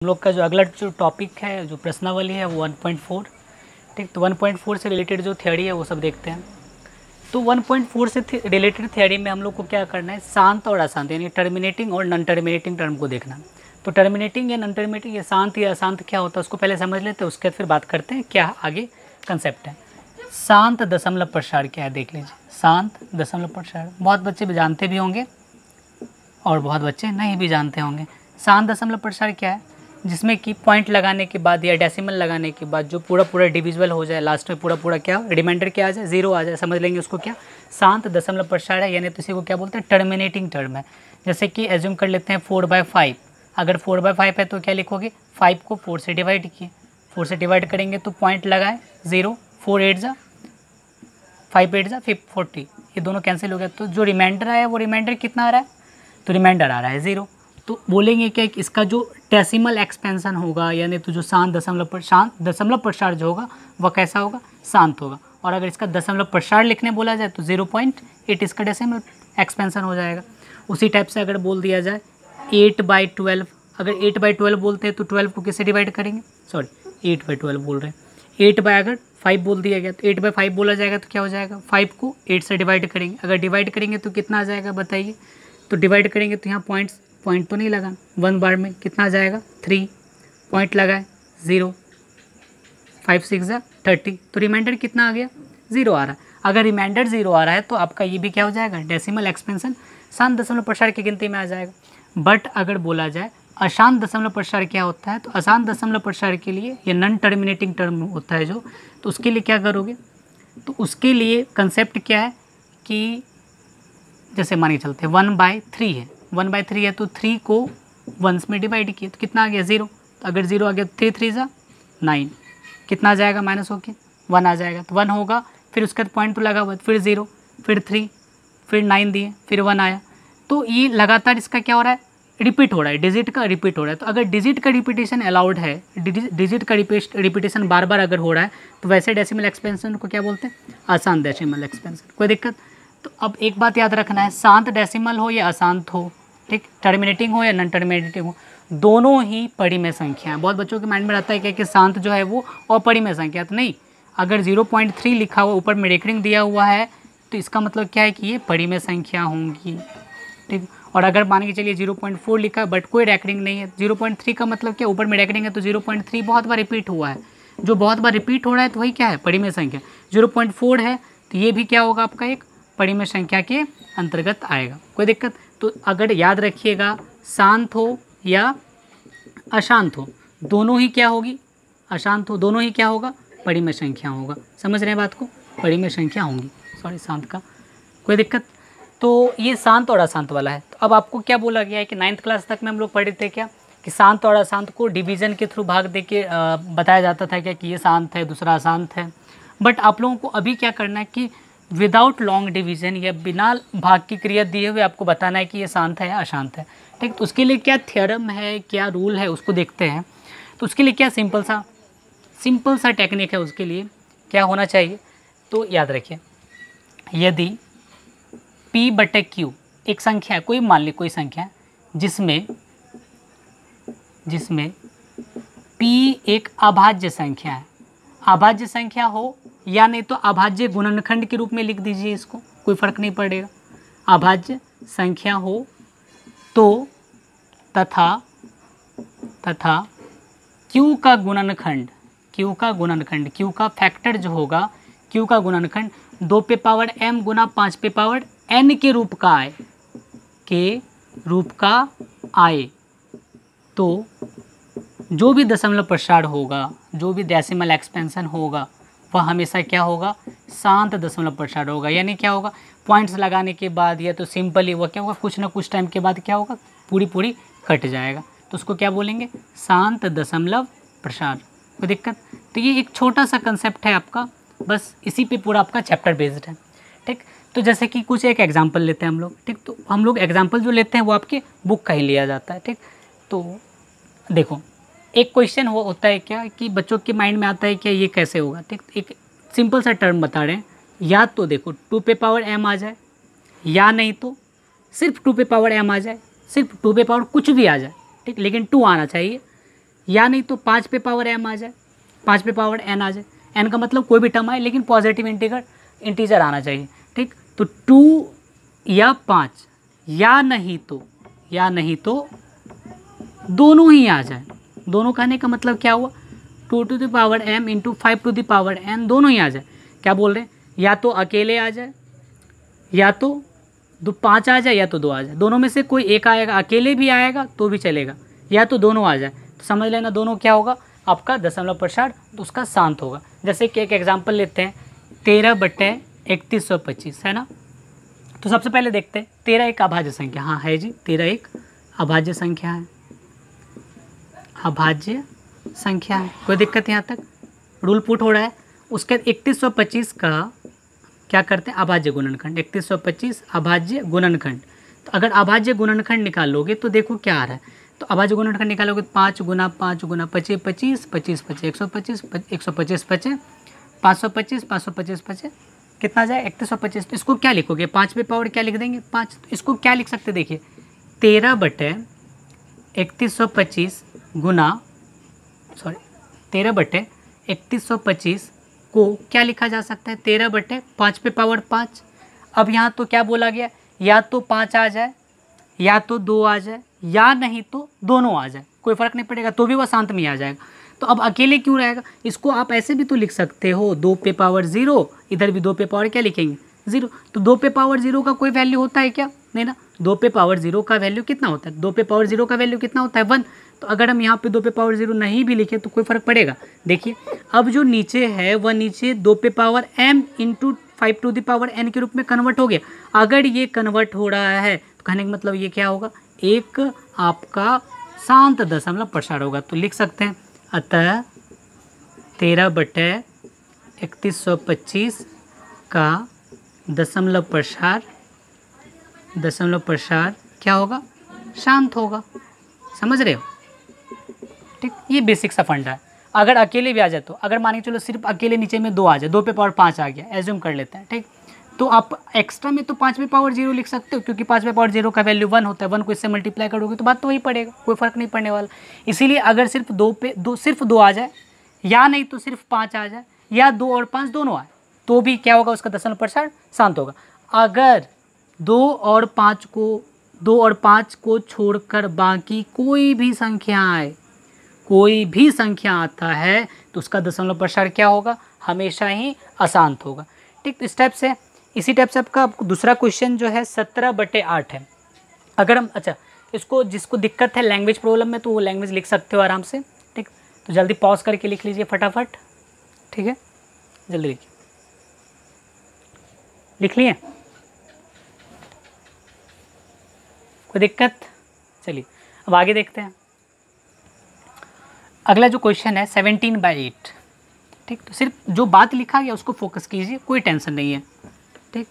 हम लोग का जो अगला जो टॉपिक है, जो प्रश्नावली है, वो 1.4। ठीक, तो 1.4 से रिलेटेड जो थ्योरी है वो सब देखते हैं। तो 1.4 से रिलेटेड थ्योरी में हम लोग को क्या करना है, शांत और अशांत यानी टर्मिनेटिंग और नॉन टर्मिनेटिंग टर्म को देखना। तो टर्मिनेटिंग या नॉन टर्मिनेटिंग या शांत या अशांत क्या होता है उसको पहले समझ लेते हैं, उसके बाद फिर बात करते हैं क्या आगे कंसेप्ट है। शांत दशमलव प्रसार क्या है देख लीजिए। शांत दशमलव प्रसार बहुत बच्चे भी जानते भी होंगे और बहुत बच्चे नहीं भी जानते होंगे। शांत दशमलव प्रसार क्या है, जिसमें कि पॉइंट लगाने के बाद या डेसिमल लगाने के बाद जो पूरा डिविजिबल हो जाए, लास्ट में पूरा क्या रिमाइंडर क्या आ जाए, जीरो आ जाए, समझ लेंगे उसको क्या शांत दशमलव प्रसार है। यानी तो इसी को क्या बोलते हैं, टर्मिनेटिंग टर्म है। जैसे कि एज्यूम कर लेते हैं 4/5, अगर 4/5 है तो क्या लिखोगे, 5 को 4 से डिवाइड किए, 4 से डिवाइड करेंगे तो पॉइंट लगाए 0, 4 8 जा 5 8 जा 40, ये दोनों कैंसिल हो गया। तो जो रिमाइंडर आया वो रिमाइंडर कितना आ रहा है, तो रिमाइंडर आ रहा है 0। तो बोलेंगे क्या कि इसका जो डेसिमल एक्सपेंशन होगा यानी तो जो शांत दशमलव प्रसार जो होगा वह कैसा होगा, शांत होगा। और अगर इसका दशमलव प्रसार लिखने बोला जाए तो 0.8 इसका डेसिमल एक्सपेंशन हो जाएगा। उसी टाइप से अगर बोल दिया जाए 8/12, अगर 8/12 बोलते हैं तो 12 को किससे डिवाइड करेंगे, सॉरी 8/12 बोल रहे हैं, 8 बाय अगर 5 बोल दिया गया तो 8/5 बोला जाएगा तो क्या हो जाएगा, 5 को 8 से डिवाइड करेंगे, अगर डिवाइड करेंगे तो कितना आ जाएगा बताइए। तो डिवाइड करेंगे तो यहाँ पॉइंट तो नहीं लगा, 1 बार में कितना आ जाएगा 3, पॉइंट लगाए 0, 5 6 जा 30, तो रिमाइंडर कितना आ गया 0 आ रहा है। अगर रिमाइंडर 0 आ रहा है तो आपका ये भी क्या हो जाएगा, डेसिमल एक्सपेंशन शांत दशमलव प्रसार की गिनती में आ जाएगा। बट अगर बोला जाए अशांत दशमलव प्रसार क्या होता है, तो अशांत दशमलव प्रसार के लिए ये नॉन टर्मिनेटिंग टर्म होता है जो, तो उसके लिए क्या करोगे, तो उसके लिए कंसेप्ट क्या है कि जैसे मानिए चलते 1/3 है, 1/3 है तो 3 को 1 में डिवाइड किए तो कितना आ गया 0, तो अगर 0 आ गया तो 3 3 जा 9, कितना आ जाएगा माइनस होके 1 आ जाएगा, तो 1 होगा, फिर उसके बाद पॉइंट तो लगा हुआ, फिर 0, फिर 3, फिर 9 दिए, फिर 1 आया। तो ये लगातार इसका क्या हो रहा है, रिपीट हो रहा है, डिजिट का रिपीट हो रहा है। तो अगर डिजिट का रिपीटेशन अलाउड है, डिजिट का रिपीटेशन बार बार अगर हो रहा है तो वैसे डेसिमल एक्सपेंशन को क्या बोलते हैं, अशांत डेसिमल एक्सपेंशन। कोई दिक्कत। तो अब एक बात याद रखना है, शांत डेसिमल हो या अशांत हो, ठीक, टर्मिनेटिंग हो या नॉन टर्मिनेटिंग हो, दोनों ही परिमेय संख्या है। बहुत बच्चों के माइंड में रहता है क्या कि शांत जो है वो अपरिमेय संख्या, तो नहीं, अगर 0.3 लिखा हुआ ऊपर में रेकरिंग दिया हुआ है तो इसका मतलब क्या है कि ये परिमेय संख्या होंगी, ठीक। और अगर मान के चलिए 0.4 लिखा बट कोई रेकरिंग नहीं है, 0.3 का मतलब क्या, ऊपर में रेकरिंग है तो 0.3 बहुत बार रिपीट हुआ है, जो बहुत बार रिपीट हो रहा है तो वही क्या है, परिमेय संख्या। 0.4 है तो ये भी क्या होगा आपका एक परिमेय संख्या के अंतर्गत आएगा। कोई दिक्कत। तो अगर याद रखिएगा शांत हो या अशांत हो दोनों ही क्या होगी, अशांत हो दोनों ही क्या होगा, परिमेय संख्या होगा। समझ रहे हैं बात को, परिमेय संख्या होंगी, सॉरी शांत का। कोई दिक्कत। तो ये शांत और अशांत वाला है। तो अब आपको क्या बोला गया है कि 9th क्लास तक में हम लोग पढ़े थे क्या कि शांत और अशांत को डिवीज़न के थ्रू भाग दे के बताया जाता था क्या कि ये शांत है दूसरा अशांत है। बट आप लोगों को अभी क्या करना है कि विदाउट लॉन्ग डिवीज़न या बिना भाग की क्रिया दिए हुए आपको बताना है कि ये शांत है या अशांत है, ठीक। तो उसके लिए क्या थ्योरम है, क्या रूल है, उसको देखते हैं। तो उसके लिए क्या सिंपल सा टेक्निक है, उसके लिए क्या होना चाहिए, तो याद रखिए, यदि P/Q एक संख्या है, कोई मान ली कोई संख्या जिसमें P एक अभाज्य संख्या है, अभाज्य संख्या हो या नहीं तो अभाज्य गुणनखंड के रूप में लिख दीजिए इसको, कोई फर्क नहीं पड़ेगा। अभाज्य संख्या हो तो तथा Q का गुणनखंड, Q का फैक्टर जो होगा, Q का गुणनखंड 2m गुना 5n के रूप का आए, तो जो भी दशमलव प्रसार होगा, जो भी डेसिमल एक्सपेंशन होगा वह हमेशा क्या होगा, शांत दशमलव प्रसार होगा। यानी क्या होगा, पॉइंट्स लगाने के बाद या तो सिंपली वह क्या होगा, कुछ ना कुछ टाइम के बाद क्या होगा, पूरी कट जाएगा, तो उसको क्या बोलेंगे, शांत दशमलव प्रसार। कोई दिक्कत। तो ये एक छोटा सा कंसेप्ट है आपका, बस इसी पे पूरा आपका चैप्टर बेस्ड है, ठीक। तो जैसे कि कुछ एक एग्जांपल लेते हैं हम लोग, ठीक। तो हम लोग एग्जांपल जो लेते हैं वो आपके बुक का ही लिया जाता है, ठीक। तो देखो एक क्वेश्चन होता है क्या कि बच्चों के माइंड में आता है क्या ये कैसे होगा, ठीक। एक सिंपल सा टर्म बता रहे हैं, या तो देखो 2m आ जाए, या नहीं तो सिर्फ 2m आ जाए, सिर्फ 2 कुछ भी आ जाए, ठीक, लेकिन 2 आना चाहिए, या नहीं तो 5 पे पावर m आ जाए, 5 पे पावर n आ जाए। n का मतलब कोई भी टर्म आए लेकिन पॉजिटिव इंटीजर आना चाहिए, ठीक। तो 2 या 5 या नहीं तो दोनों ही आ जाए। दोनों कहने का मतलब क्या हुआ, 2 to the power m into 5 to the power n दोनों ही आ जाए। क्या बोल रहे हैं, या तो अकेले आ जाए, या तो 5 आ जाए, या तो 2 आ जाए। दोनों में से कोई एक आएगा, अकेले भी आएगा तो भी चलेगा, या तो दोनों आ जाए। तो समझ लेना दोनों क्या होगा आपका दशमलव प्रसार, तो उसका शांत होगा। जैसे कि एक एग्जाम्पल लेते हैं, 13/3125 है ना। तो सबसे पहले देखते हैं 13 एक अभाज्य संख्या, हाँ है जी, 13 एक अभाज्य संख्या है, अभाज्य संख्या है, कोई दिक्कत यहाँ तक। रूल पुट हो रहा है। उसके 3125 का क्या करते हैं, अभाज्य गुणनखंड, 3125 अभाज्य गुणनखंड। तो अगर अभाज्य गुणनखंड निकालोगे तो देखो क्या आ रहा है। तो अभाज्य गुणनखंड निकालोगे 5 गुना 5 गुना 25 25 25 25 125 125 25 525 525 25 कितना जाए 3125। तो इसको क्या लिखोगे, 5 पे पावर क्या लिख देंगे 5। तो इसको क्या लिख सकते, देखिए 13/3125 गुना 13/3125 को क्या लिखा जा सकता है, 13/5 पे पावर 5। अब यहाँ तो क्या बोला गया, या तो 5 आ जाए, या तो 2 आ जाए, या नहीं तो दोनों आ जाए, कोई फर्क नहीं पड़ेगा, तो भी वह शांत में आ जाएगा। तो अब अकेले क्यों रहेगा, इसको आप ऐसे भी तो लिख सकते हो 2 पे पावर 0, इधर भी 2 पे पावर क्या लिखेंगे 0। तो 2 पे पावर 0 का कोई वैल्यू होता है क्या, नहीं ना। 2 पे पावर 0 का वैल्यू कितना होता है, 2 पे पावर 0 का वैल्यू कितना होता है 1। तो अगर हम यहाँ पे 2 पे पावर 0 नहीं भी लिखे तो कोई फर्क पड़ेगा। देखिए अब जो नीचे है वह नीचे 2 पे power m into 5 to the power n के रूप में कन्वर्ट हो गया। अगर ये कन्वर्ट हो रहा है तो कहने का मतलब ये क्या होगा, एक आपका शांत दशमलव प्रसार होगा। तो लिख सकते हैं अतः 13/3125 का दशमलव प्रसार क्या होगा, शांत होगा। समझ रहे हो, ठीक। ये बेसिक सा फंडा है। अगर अकेले भी आ जाए तो, अगर मान के चलो सिर्फ अकेले नीचे में 2 आ जाए, 2 पे पावर 5 आ गया, एज्यूम कर लेते हैं, ठीक। तो आप एक्स्ट्रा में तो 5 पे पावर 0 लिख सकते हो, क्योंकि 5 पे पावर 0 का वैल्यू 1 होता है। 1 को इससे मल्टीप्लाई करोगे तो बात तो वही पड़ेगा, कोई फर्क नहीं पड़ने वाला। इसीलिए अगर सिर्फ 2 आ जाए, या नहीं तो सिर्फ 5 आ जाए, या 2 और 5 दोनों आए, तो भी क्या होगा, उसका दशमलव प्रसार शांत होगा। अगर 2 और 5 को छोड़कर बाकी कोई भी संख्या आता है तो उसका दशमलव प्रसार क्या होगा, हमेशा ही अशांत होगा, ठीक। तो इस टाइप से, इसी टाइप से आपका दूसरा क्वेश्चन जो है 17/8 है। अगर हम इसको जिसको दिक्कत है लैंग्वेज प्रॉब्लम में, तो वो लैंग्वेज लिख सकते हो आराम से, ठीक। तो जल्दी पॉज करके लिख लीजिए फटाफट, ठीक है, जल्दी लिखिए। लिख लिए, कोई दिक्कत, चलिए अब आगे देखते हैं। अगला जो क्वेश्चन है 17/8, ठीक। तो सिर्फ जो बात लिखा गया उसको फोकस कीजिए, कोई टेंशन नहीं है, ठीक।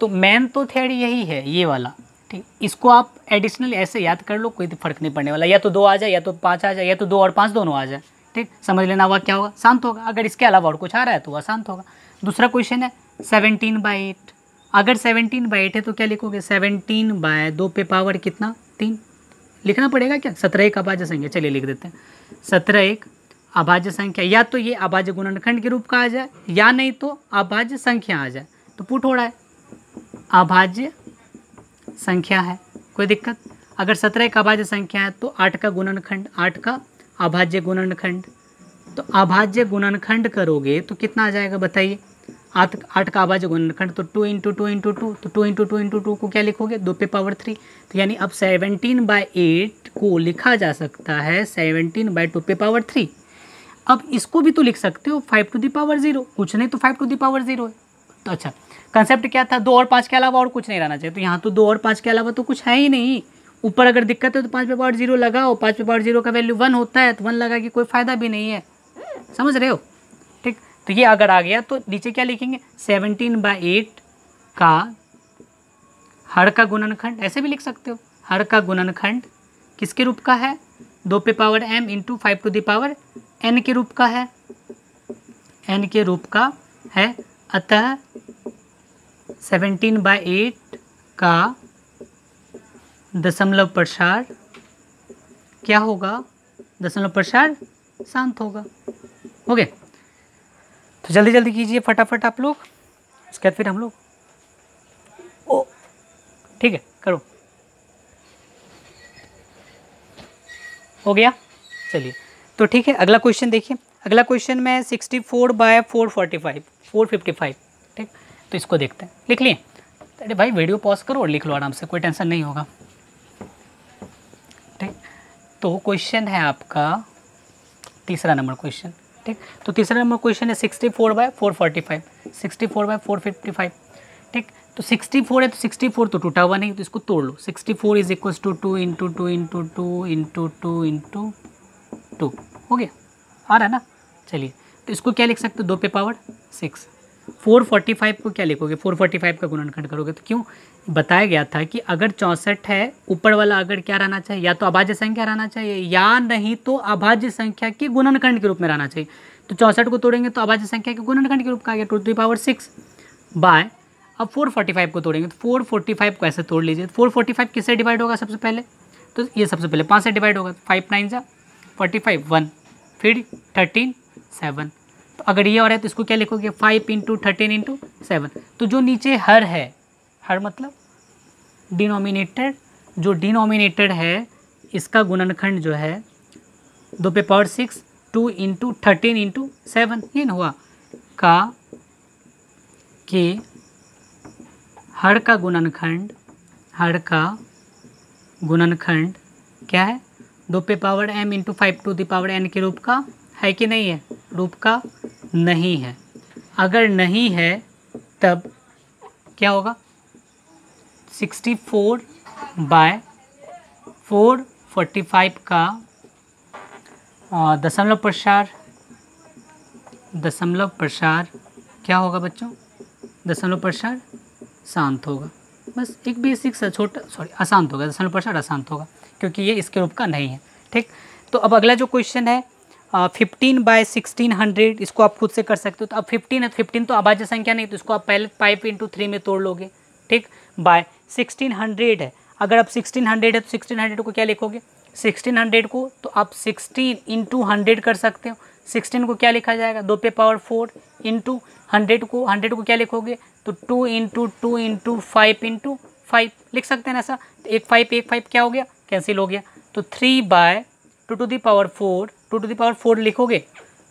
तो मेन तो थ्योरी यही है, ये वाला, ठीक। इसको आप एडिशनल ऐसे याद कर लो, कोई फर्क नहीं पड़ने वाला। या तो 2 आ जाए, या तो 5 आ जाए, या तो 2 और 5 दोनों आ जाए, ठीक। समझ लेना वह क्या होगा, शांत होगा। अगर इसके अलावा और कुछ आ रहा है तो वह शांत होगा। दूसरा क्वेश्चन है 17/8। अगर 17/8 है तो क्या लिखोगे, 17/2 पे पावर कितना 3 लिखना पड़ेगा क्या, 17 एक अभाज्य संख्या, चलिए लिख देते हैं 17 एक अभाज्य संख्या। या तो ये अभाज्य गुणनखंड के रूप का आ जाए, या नहीं तो अभाज्य संख्या आ जाए। तो पुट हो रहा है अभाज्य संख्या है, कोई दिक्कत। अगर 17 एक अभाज्य संख्या है तो 8 का गुणनखंड, 8 का अभाज्य गुणनखंड। तो अभाज्य गुणनखंड करोगे तो कितना आ जाएगा बताइए, 8 का अभाज्य गुणनखंड, तो 2 इंटू 2 इंटू 2, तो 2 इंटू 2 इंटू 2 को क्या लिखोगे, 2 पे पावर 3। तो यानी अब 17/8 को लिखा जा सकता है 17/2 पे पावर 3। अब इसको भी तो लिख सकते हो 5 टू द पावर 0, कुछ नहीं तो 5 टू द पावर 0 है। तो अच्छा कंसेप्ट क्या था, 2 और 5 के अलावा और कुछ नहीं रहना चाहिए। तो यहाँ तो 2 और 5 के अलावा तो कुछ है ही नहीं। ऊपर अगर दिक्कत है तो 5 पे पावर 0 लगाओ, 5 पे पावर 0 का वैल्यू 1 होता है, तो 1 लगा के कोई फ़ायदा भी नहीं है। समझ रहे हो, ठीक। तो ये अगर आ गया तो नीचे क्या लिखेंगे, 17/8 का हर का गुणनखंड, ऐसे भी लिख सकते हो। हर का गुणनखंड किसके रूप का है, 2 पे power m into 5 to the power n के रूप का है, n के रूप का है। अतः 17/8 का दशमलव प्रसार क्या होगा, दशमलव प्रसार शांत होगा। हो गया, तो जल्दी जल्दी कीजिए फटाफट आप लोग, उसके बाद फिर हम लोग ओ ठीक है करो। हो गया, चलिए तो ठीक है। अगला क्वेश्चन देखिए, अगला क्वेश्चन में 64/445 455, ठीक, तो इसको देखते हैं। लिख लिए? अरे भाई वीडियो पॉज करो और लिख लो आराम से, कोई टेंशन नहीं होगा, ठीक। तो क्वेश्चन है आपका तीसरा नंबर क्वेश्चन, ठीक। तो तीसरा नंबर क्वेश्चन है 64/445 64/455, ठीक। तो 64 है तो 64 तो टूटा हुआ नहीं, तो इसको तोड़ लो। 64 is equal to 2 into 2 into 2 into 2 into 2, हो गया, आ रहा है ना। चलिए तो इसको क्या लिख सकते हो, 2 पे पावर 6। 445 को क्या लिखोगे, 445 का गुणनखंड करोगे तो क्यों बताया गया था कि अगर 64 है, ऊपर वाला अगर क्या रहना चाहिए, या तो अभाज्य संख्या रहना चाहिए या नहीं तो अभाज्य संख्या के गुणनखंड के रूप में रहना चाहिए। तो 64 को तोड़ेंगे तो अभाज्य संख्या के गुणनखंड के रूप का आ गया 2 टू द पावर 6 बाय। अब 445 को तोड़ेंगे तो 445 को ऐसे तोड़ लीजिए। 445 किससे डिवाइड होगा सबसे पहले, तो ये सबसे पहले 5 से डिवाइड होगा। 5 9 जा 45 1, फिर 13 7। तो अगर ये और है तो इसको क्या लिखोगे, 5 इंटू 13 इंटू 7। तो जो नीचे हर है, हर मतलब डिनोमिनेटर, जो डिनोमिनेटर है इसका गुणनखंड जो है 2 पे पावर 6 2 इंटू 13 इंटू 7, ये ना हुआ का कि हर का गुणनखंड, हर का गुणनखंड क्या है, 2 पे power m into 5 to the power n के रूप का है कि नहीं है, रूप का नहीं है। अगर नहीं है तब क्या होगा, 64/445 का दशमलव प्रसार क्या होगा बच्चों, दशमलव प्रसार शांत होगा। बस एक बेसिक सा छोटा अशांत होगा, दशमलव प्रसार अशांत होगा क्योंकि ये इसके रूप का नहीं है, ठीक। तो अब अगला जो क्वेश्चन है 15/1600, इसको आप खुद से कर सकते हो। तो अब 15 है, 15 तो अभाज्य संख्या नहीं, तो इसको आप पहले 5 इंटू 3 में तोड़ लोगे, ठीक। बाय 1600 है, अगर आप 1600 है तो 1600 को क्या लिखोगे, 1600 को तो आप 16 इंटू 100 कर सकते हो। 16 को क्या लिखा जाएगा, 2 पे पावर 4 इंटू 100 को क्या लिखोगे, तो 2 इंटू 2 इंटू 5 इंटू 5 लिख सकते हैं ना ऐसा। तो एक 5 क्या हो गया, कैंसिल हो गया। तो 3/2 to the power 4 2 to the power 4 लिखोगे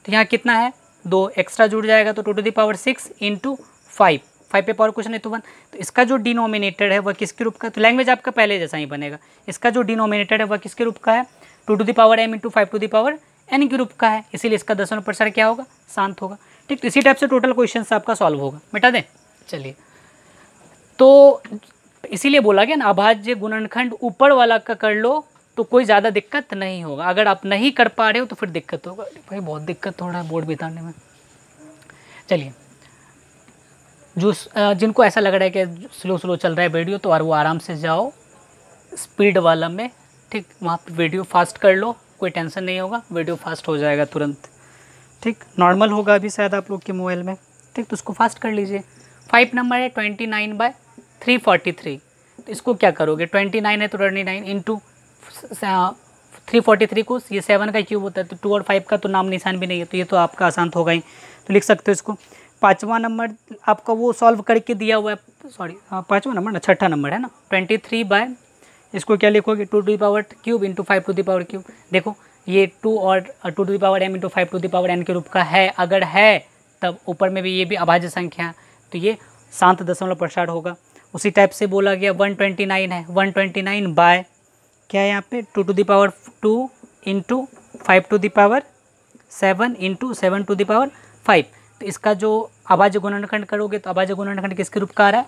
तो यहाँ कितना है, 2 एक्स्ट्रा जुड़ जाएगा, तो 2 टू द पावर 6 इंटू 5 पे पावर कुछ नहीं तो 1। तो इसका जो डिनोमिनेटर है वह किसके रूप का, तो लैंग्वेज आपका पहले जैसा ही बनेगा। इसका जो डिनोमिनेटर है वह किसके रूप का है, 2 to the power m into 5 to the power n के रूप का है, इसीलिए इसका दशमलव प्रसार क्या होगा, शांत होगा, ठीक। तो इसी टाइप से टोटल क्वेश्चन आपका सॉल्व होगा। मिटा दें, चलिए। तो इसीलिए बोला गया ना, अभाज्य गुणनखंड ऊपर वाला का कर लो तो कोई ज़्यादा दिक्कत नहीं होगा। अगर आप नहीं कर पा रहे हो तो फिर दिक्कत होगा, भाई बहुत दिक्कत हो रहा है बोर्ड बिताने में। चलिए, जो जिनको ऐसा लग रहा है कि स्लो चल रहा है वीडियो, तो और वो आराम से जाओ स्पीड वाला में, ठीक। वहाँ पे वीडियो फास्ट कर लो, कोई टेंशन नहीं होगा, वीडियो फास्ट हो जाएगा तुरंत, ठीक। नॉर्मल होगा अभी शायद आप लोग के मोबाइल में, ठीक। तो उसको फास्ट कर लीजिए। 5 नंबर है 29/343, तो इसको क्या करोगे, 29 है तो 29 इंटू 343 को ये 7 का क्यूब होता है, तो 2 और 5 का तो नाम निशान भी नहीं है, तो ये तो आपका आसान होगा ही, तो लिख सकते हो इसको। 5वां नंबर आपका वो सॉल्व करके दिया हुआ है, सॉरी 5वां नंबर ना, 6ठा नंबर है ना, 23 इसको क्या लिखोगे, 2 to the power cube into 5 to the power cube. देखो ये 2 और 2 to the power m into 5 to the power n के रूप का है, अगर है तब ऊपर में भी ये भी अभाज्य संख्या, तो ये शांत दशमलव प्रसार होगा। उसी टाइप से बोला गया 129 है, 129 बाय क्या है यहाँ पे, 2 to the power 2 into 5 to the power 7 into 7 to the power 5। तो इसका जो अभाज्य गुणनखंड करोगे तो अभाज्य गुणनखंड किसके रूप का आ रहा है,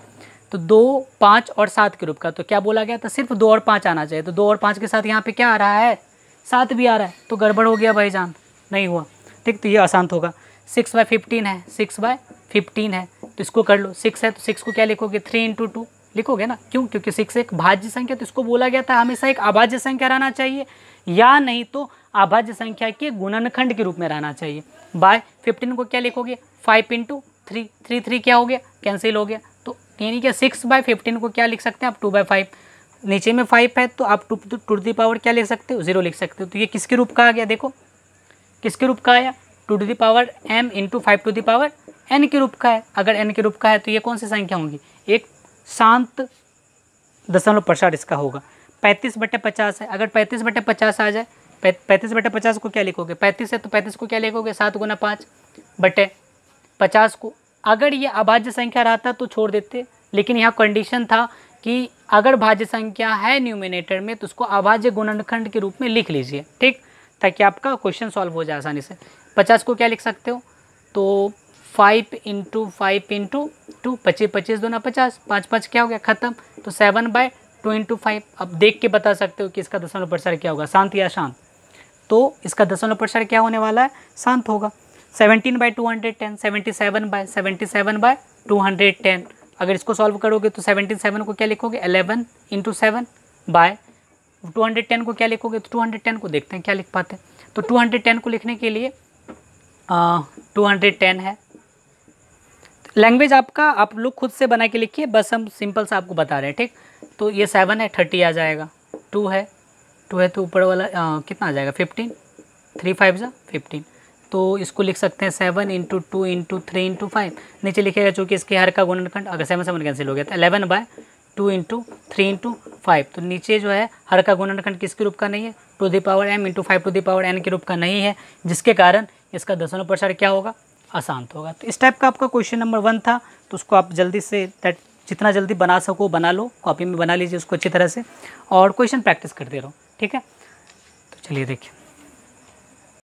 तो 2 5 और 7 के रूप का। तो क्या बोला गया था, सिर्फ 2 और 5 आना चाहिए, तो 2 और 5 के साथ यहाँ पे क्या आ रहा है, 7 भी आ रहा है, तो गड़बड़ हो गया भाईजान, नहीं हुआ, ठीक। तो ये आसान होगा। 6/15 है, 6/15 है, तो इसको कर लो। 6 है तो 6 को क्या लिखोगे, 3 इंटू 2 लिखोगे ना, क्यों, क्योंकि 6 एक भाज्य संख्या, तो इसको बोला गया था हमेशा एक अभाज्य संख्या रहना चाहिए या नहीं तो अभाज्य संख्या के गुणनखंड के रूप में रहना चाहिए। बाय 15 को क्या लिखोगे, 5 इंटू 3 3 3 क्या हो गया, कैंसिल हो गया, तो यानी कि 6/15 को क्या लिख सकते हैं आप, 2/5 नीचे में 5 है तो आप टू द पावर क्या लिख सकते हो, 0 लिख सकते हो। तो ये किसके रूप का आ गया, देखो किसके रूप का आया, to the power m into 5 to the power n के रूप का है। अगर n के रूप का है तो ये कौन सी संख्या होगी, एक शांत दशमलव प्रसार इसका होगा। 35/50 है, अगर 35/50 आ जाए, 35/50 को क्या लिखोगे, 35 है तो 35 को क्या लिखोगे, 7 गुना 5/50 को। अगर ये अभाज्य संख्या रहता तो छोड़ देते, लेकिन यहाँ कंडीशन था कि अगर भाज्य संख्या है न्यूमिनेटर में तो उसको अभाज्य गुणनखंड के रूप में लिख लीजिए, ठीक, ताकि आपका क्वेश्चन सॉल्व हो जाए आसानी से। 50 को क्या लिख सकते हो, तो 5 इंटू 5 इंटू 2, 25 25 दूना 50, 5 5 क्या हो गया खत्म, तो 7/2 इंटू 5। अब देख के बता सकते हो कि इसका दशमलव प्रसार क्या होगा, शांत या शांत, तो इसका दशमलव प्रसार क्या होने वाला है, शांत होगा। 17/210, 77/210। अगर इसको सॉल्व करोगे तो 77 को क्या लिखोगे, 11 इंटू 7/210 को क्या लिखोगे, तो 210 को देखते हैं क्या लिख पाते हैं। तो 210 को लिखने के लिए 210 है। लैंग्वेज आपका आप लोग खुद से बना के लिखिए, बस हम सिंपल सा आपको बता रहे हैं, ठीक। तो ये 7 है, 30 आ जाएगा, 2 है तो ऊपर वाला कितना आ जाएगा, 15, 3 5 जा 15। तो इसको लिख सकते हैं 7 इंटू 2 इंटू 3 इंटू 5, नीचे लिखेगा चूँकि इसके हर का गुणनखंड, अगर 7 7 कैंसिल हो गया तो 11/2 इंटू 3 इंटू 5। तो नीचे जो है हर का गुणनखंड किसके रूप का नहीं है, to the power m into 5 to the power n के रूप का नहीं है, जिसके कारण इसका दशमलव प्रसार क्या होगा, अशांत होगा। तो इस टाइप का आपका क्वेश्चन नंबर 1 था। तो उसको आप जल्दी से जितना जल्दी बना सको बना लो, कॉपी में बना लीजिए उसको अच्छी तरह से, और क्वेश्चन प्रैक्टिस करते रहो, ठीक है। तो चलिए देखिए,